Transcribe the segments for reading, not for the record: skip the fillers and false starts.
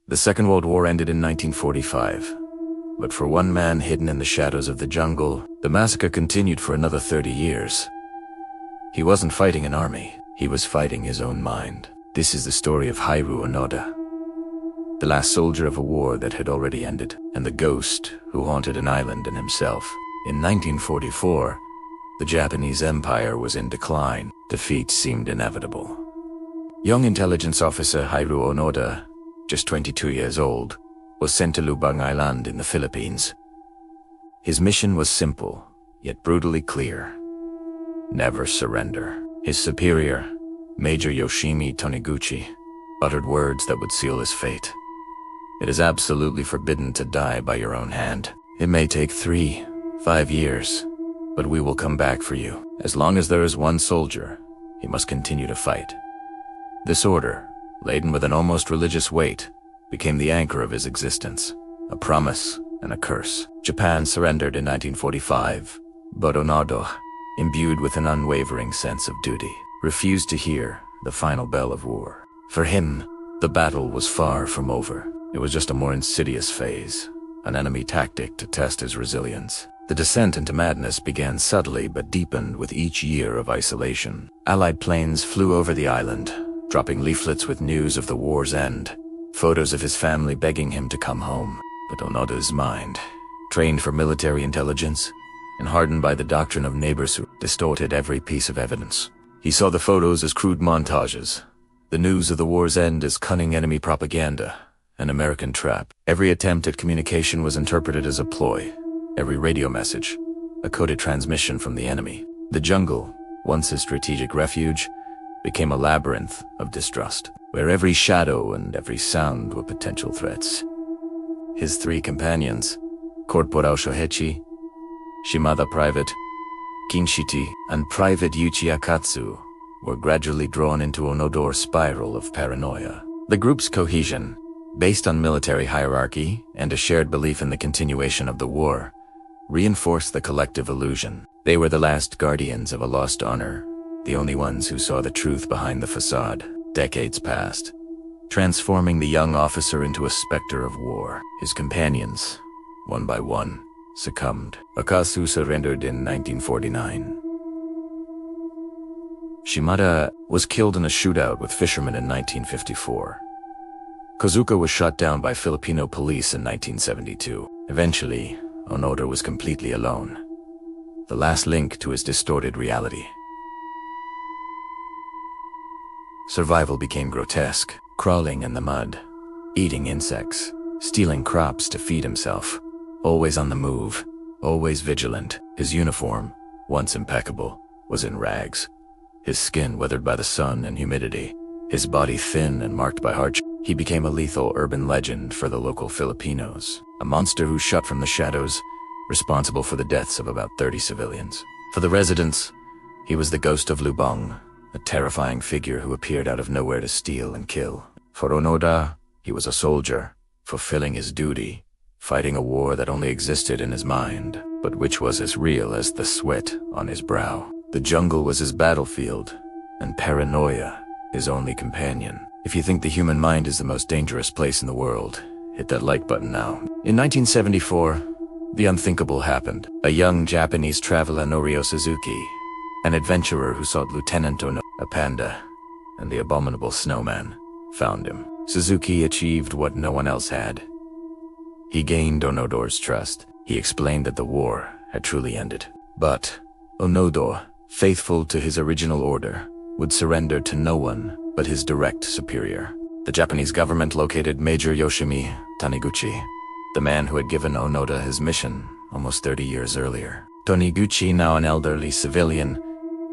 The Second World War ended in 1945. But for one man hidden in the shadows of the jungle, the massacre continued for another 30 years. He wasn't fighting an army, he was fighting his own mind. This is the story of Hairu Onoda, the last soldier of a war that had already ended, and the ghost who haunted an island in himself. In 1944, the Japanese Empire was in decline. Defeat seemed inevitable. Young intelligence officer Hairu Onoda, just 22 years old, was sent to Lubang Island in the Philippines. His mission was simple, yet brutally clear. Never surrender. His superior, Major Yoshimi Taniguchi, uttered words that would seal his fate. It is absolutely forbidden to die by your own hand. It may take 3-5 years, but we will come back for you. As long as there is one soldier, he must continue to fight. This order, laden with an almost religious weight, became the anchor of his existence, a promise and a curse. Japan surrendered in 1945, but Onoda, imbued with an unwavering sense of duty, refused to hear the final bell of war. For him, the battle was far from over. It was just a more insidious phase, an enemy tactic to test his resilience. The descent into madness began subtly but deepened with each year of isolation. Allied planes flew over the island, dropping leaflets with news of the war's end, photos of his family begging him to come home. But Onoda's mind, trained for military intelligence and hardened by the doctrine of neighbors, distorted every piece of evidence. He saw the photos as crude montages, the news of the war's end as cunning enemy propaganda, an American trap. Every attempt at communication was interpreted as a ploy, every radio message, a coded transmission from the enemy. The jungle, once a strategic refuge, became a labyrinth of distrust, where every shadow and every sound were potential threats. His three companions, Corporal Shohechi, Shimada Private Kinshiti, and Private Yuchi Akatsu, were gradually drawn into Onoda's spiral of paranoia. The group's cohesion, based on military hierarchy and a shared belief in the continuation of the war, reinforced the collective illusion. They were the last guardians of a lost honor, the only ones who saw the truth behind the facade. Decades passed, transforming the young officer into a specter of war. His companions, one by one, succumbed. Akasu surrendered in 1949. Shimada was killed in a shootout with fishermen in 1954. Kozuka was shot down by Filipino police in 1972. Eventually, Onoda was completely alone, the last link to his distorted reality. Survival became grotesque, crawling in the mud, eating insects, stealing crops to feed himself, always on the move, always vigilant. His uniform, once impeccable, was in rags, his skin weathered by the sun and humidity, his body thin and marked by hardship. He became a lethal urban legend for the local Filipinos, a monster who shot from the shadows, responsible for the deaths of about 30 civilians. For the residents, he was the ghost of Lubang, a terrifying figure who appeared out of nowhere to steal and kill. For Onoda, he was a soldier, fulfilling his duty, fighting a war that only existed in his mind, but which was as real as the sweat on his brow. The jungle was his battlefield, and paranoia his only companion. If you think the human mind is the most dangerous place in the world, hit that like button now. In 1974, the unthinkable happened. A young Japanese traveler, Norio Suzuki, an adventurer who sought Lieutenant Ono, a panda, and the abominable snowman, found him. Suzuki achieved what no one else had. He gained Onoda's trust. He explained that the war had truly ended. But Onoda, faithful to his original order, would surrender to no one but his direct superior. The Japanese government located Major Yoshimi Taniguchi, the man who had given Onoda his mission almost 30 years earlier. Taniguchi, now an elderly civilian,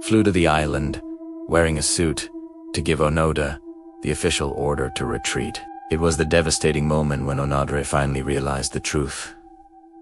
flew to the island, wearing a suit, to give Onoda the official order to retreat. It was the devastating moment when Onoda finally realized the truth.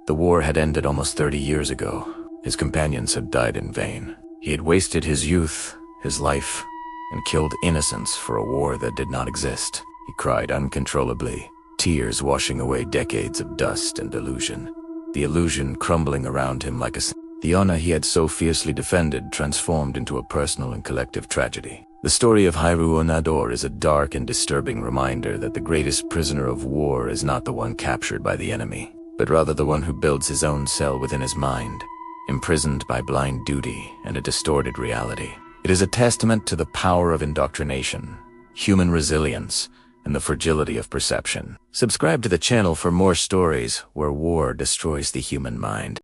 The war had ended almost 30 years ago. His companions had died in vain. He had wasted his youth, his life, and killed innocents for a war that did not exist. He cried uncontrollably, tears washing away decades of dust and delusion, the illusion crumbling around him like a The honor he had so fiercely defended transformed into a personal and collective tragedy. The story of Hiru Onador is a dark and disturbing reminder that the greatest prisoner of war is not the one captured by the enemy, but rather the one who builds his own cell within his mind, imprisoned by blind duty and a distorted reality. It is a testament to the power of indoctrination, human resilience, and the fragility of perception. Subscribe to the channel for more stories where war destroys the human mind.